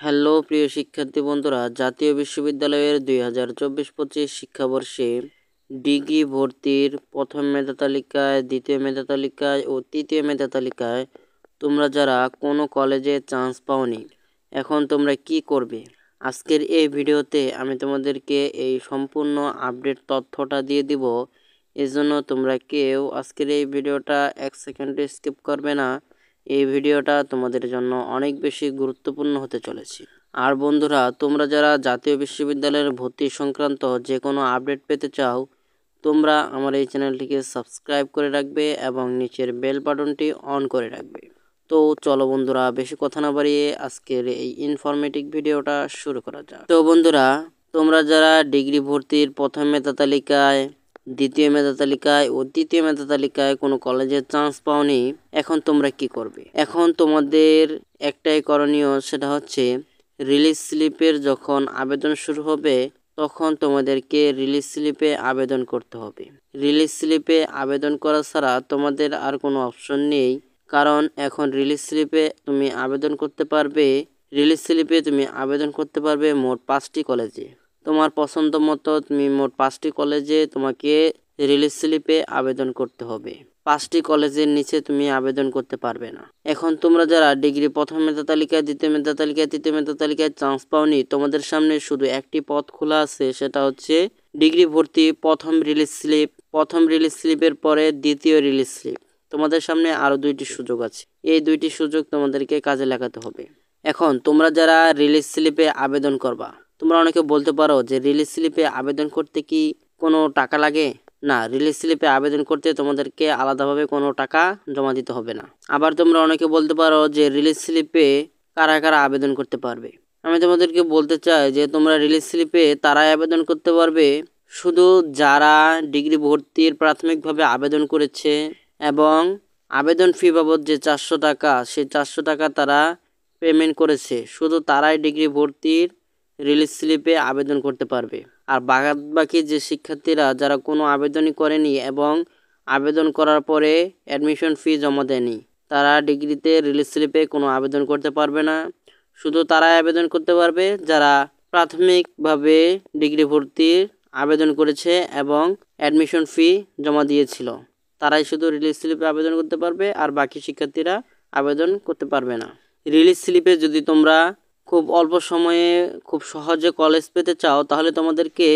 Hello প্রিয় শিক্ষার্থী বন্ধুরা, জাতীয় বিশ্ববিদ্যালয়ের 2024-25 শিক্ষাবর্ষে ডিগ্রি ভর্তির প্রথম মেধা তালিকায়, দ্বিতীয় মেধা তালিকায় ও তৃতীয় মেধা তালিকায় তোমরা যারা কোনো কলেজে চান্স পাওনি, এখন তোমরা কি করবে? আজকের এই ভিডিওতে আমি তোমাদেরকে এই সম্পূর্ণ আপডেট তথ্যটা দিয়ে দিব। এজন্য তোমরা কেউ আজকের এই ভিডিওটা 1 সেকেন্ডে স্কিপ করবে না। এই ভিডিওটা তোমাদের জন্য অনেক বেশি গুরুত্বপূর্ণ হতে চলেছে। আর বন্ধুরা, তোমরা যারা জাতীয় বিশ্ববিদ্যালয়ের ভর্তি সংক্রান্ত যে কোনো আপডেট পেতে চাও, তোমরা আমার এই চ্যানেলটিকে সাবস্ক্রাইব করে রাখবে এবং নিচের বেল বাটনটি অন করে রাখবে। তো চলো বন্ধুরা, বেশি কথা না বাড়িয়ে আজকের এই ইনফরমেটিভ ভিডিওটা শুরু করা যাক। তো বন্ধুরা, তোমরা যারা ডিগ্রি ভর্তির প্রথম মেধা তালিকায়, দ্বিতীয় মেধা তালিকায় ও তৃতীয় মেধা তালিকায় কোনো কলেজে চান্স পাওনি, এখন তোমরা কি করবে? এখন তোমাদের একটাই করণীয়, সেটা হচ্ছে রিলিজ স্লিপের যখন আবেদন শুরু হবে তখন তোমাদেরকে রিলিজ স্লিপে আবেদন করতে হবে। রিলিজ স্লিপে আবেদন করা ছাড়া তোমাদের আর কোনো অপশন নেই, কারণ এখন রিলিজ স্লিপে তুমি আবেদন করতে পারবে। রিলিজ স্লিপে তুমি আবেদন করতে পারবে মোট 5টি কলেজে। তোমার পছন্দ মতো তুমি মোট 5টি কলেজে তোমাকে রিলিজ স্লিপে আবেদন করতে হবে। 5টি কলেজের নিচে তুমি আবেদন করতে পারবে না। এখন তোমরা যারা ডিগ্রি প্রথম মেধা তালিকায়, দ্বিতীয় মেধা তালিকায়, তৃতীয় মেধা তালিকায় চান্স পাওনি, তোমাদের সামনে শুধু একটি পথ খোলা আছে, সেটা হচ্ছে ডিগ্রি ভর্তি প্রথম রিলিজ স্লিপ। প্রথম রিলিজ স্লিপের পরে দ্বিতীয় রিলিজ স্লিপ। তোমাদের সামনে আরও 2টি সুযোগ আছে। এই 2টি সুযোগ তোমাদেরকে কাজে লাগাতে হবে। এখন তোমরা যারা রিলিজ স্লিপে আবেদন করবা, তোমরা অনেকে বলতে পারো যে রিলিজ স্লিপে আবেদন করতে কি কোনো টাকা লাগে? না, রিলিজ স্লিপে আবেদন করতে তোমাদেরকে আলাদাভাবে কোনো টাকা জমা দিতে হবে না। আবার তোমরা অনেকে বলতে পারো যে রিলিজ স্লিপে কারা কারা আবেদন করতে পারবে? আমি তোমাদেরকে বলতে চাই যে তোমরা রিলিজ স্লিপে তারাই আবেদন করতে পারবে শুধু যারা ডিগ্রি ভর্তির প্রাথমিকভাবে আবেদন করেছে এবং আবেদন ফি বাবদ যে 400 টাকা, সেই 400 টাকা তারা পেমেন্ট করেছে, শুধু তারাই ডিগ্রি ভর্তির রিলিজ স্লিপে আবেদন করতে পারবে। আর বাকি যে শিক্ষার্থীরা যারা কোনো আবেদনই করেনি এবং আবেদন করার পরে অ্যাডমিশন ফি জমা দেয়নি, তারা ডিগ্রিতে রিলিজ স্লিপে কোনো আবেদন করতে পারবে না। শুধু তারাই আবেদন করতে পারবে যারা প্রাথমিকভাবে ডিগ্রি ভর্তির আবেদন করেছে এবং অ্যাডমিশন ফি জমা দিয়েছিল, তারাই শুধু রিলিজ স্লিপে আবেদন করতে পারবে। আর বাকি শিক্ষার্থীরা আবেদন করতে পারবে না। রিলিজ স্লিপে যদি তোমরা খুব অল্প সময়ে খুব সহজে কলেজ পেতে চাও, তাহলে তোমাদেরকে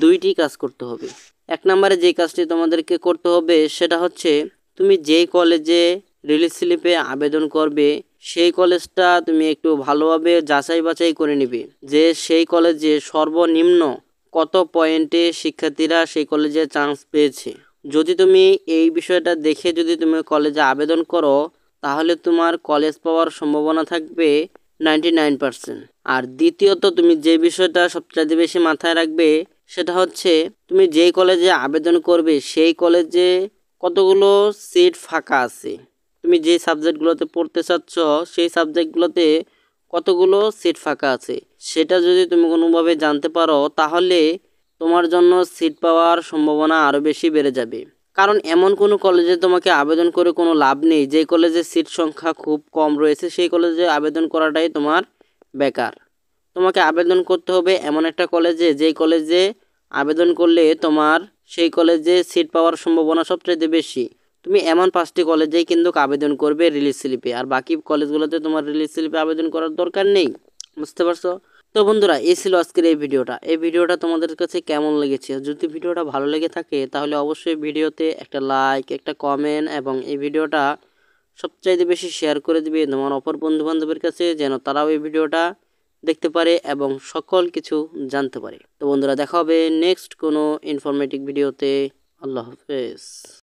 2টি কাজ করতে হবে। 1 নম্বরে যে কাজটি তোমাদেরকে করতে হবে সেটা হচ্ছে তুমি যেই কলেজে রিলিজ স্লিপে আবেদন করবে সেই কলেজটা তুমি একটু ভালোভাবে যাচাই বাছাই করে নিবে যে সেই কলেজে সর্বনিম্ন কত পয়েন্টে শিক্ষার্থীরা সেই কলেজে চান্স পেয়েছে। যদি তুমি এই বিষয়টা দেখে যদি তুমি কলেজে আবেদন করো, তাহলে তোমার কলেজ পাওয়ার সম্ভাবনা থাকবে 99%। আর দ্বিতীয়ত তুমি যে বিষয়টা সবচেয়ে বেশি মাথায় রাখবে সেটা হচ্ছে তুমি যেই কলেজে আবেদন করবে সেই কলেজে কতগুলো সিট ফাঁকা আছে। তুমি যে সাবজেক্টগুলোতে পড়তে চাচ্ছ সেই সাবজেক্টগুলোতে কতগুলো সিট ফাঁকা আছে, সেটা যদি তুমি কোনোভাবে জানতে পারো, তাহলে তোমার জন্য সিট পাওয়ার সম্ভাবনা আরও বেশি বেড়ে যাবে। কারণ এমন কোনো কলেজে তোমাকে আবেদন করে কোনো লাভ নেই যে কলেজে সিট সংখ্যা খুব কম রয়েছে, সেই কলেজে আবেদন করাটাই তোমার বেকার। তোমাকে আবেদন করতে হবে এমন একটা কলেজে যেই কলেজে আবেদন করলে তোমার সেই কলেজে সিট পাওয়ার সম্ভাবনা সবচেয়ে বেশি। তুমি এমন 5টি কলেজেই কিন্তু আবেদন করবে রিলিজ স্লিপে, আর বাকি কলেজগুলোতে তোমার রিলিজ স্লিপে আবেদন করার দরকার নেই। বুঝতে পারছো? তো বন্ধুরা, এই ছিল আজকের এই ভিডিওটা। এই ভিডিওটা তোমাদের কাছে কেমন লেগেছে? যদি ভিডিওটা ভালো লেগে থাকে তাহলে অবশ্যই ভিডিওতে একটা লাইক, একটা কমেন্ট এবং এই ভিডিওটা সবচাইতে বেশি শেয়ার করে দিবে তোমার অপর বন্ধুবান্ধবের কাছে, যেন তারাও এই ভিডিওটা দেখতে পারে এবং সকল কিছু জানতে পারে। তো বন্ধুরা, দেখা হবে নেক্সট কোনো ইনফরমেটিভ ভিডিওতে। আল্লাহ হাফেজ।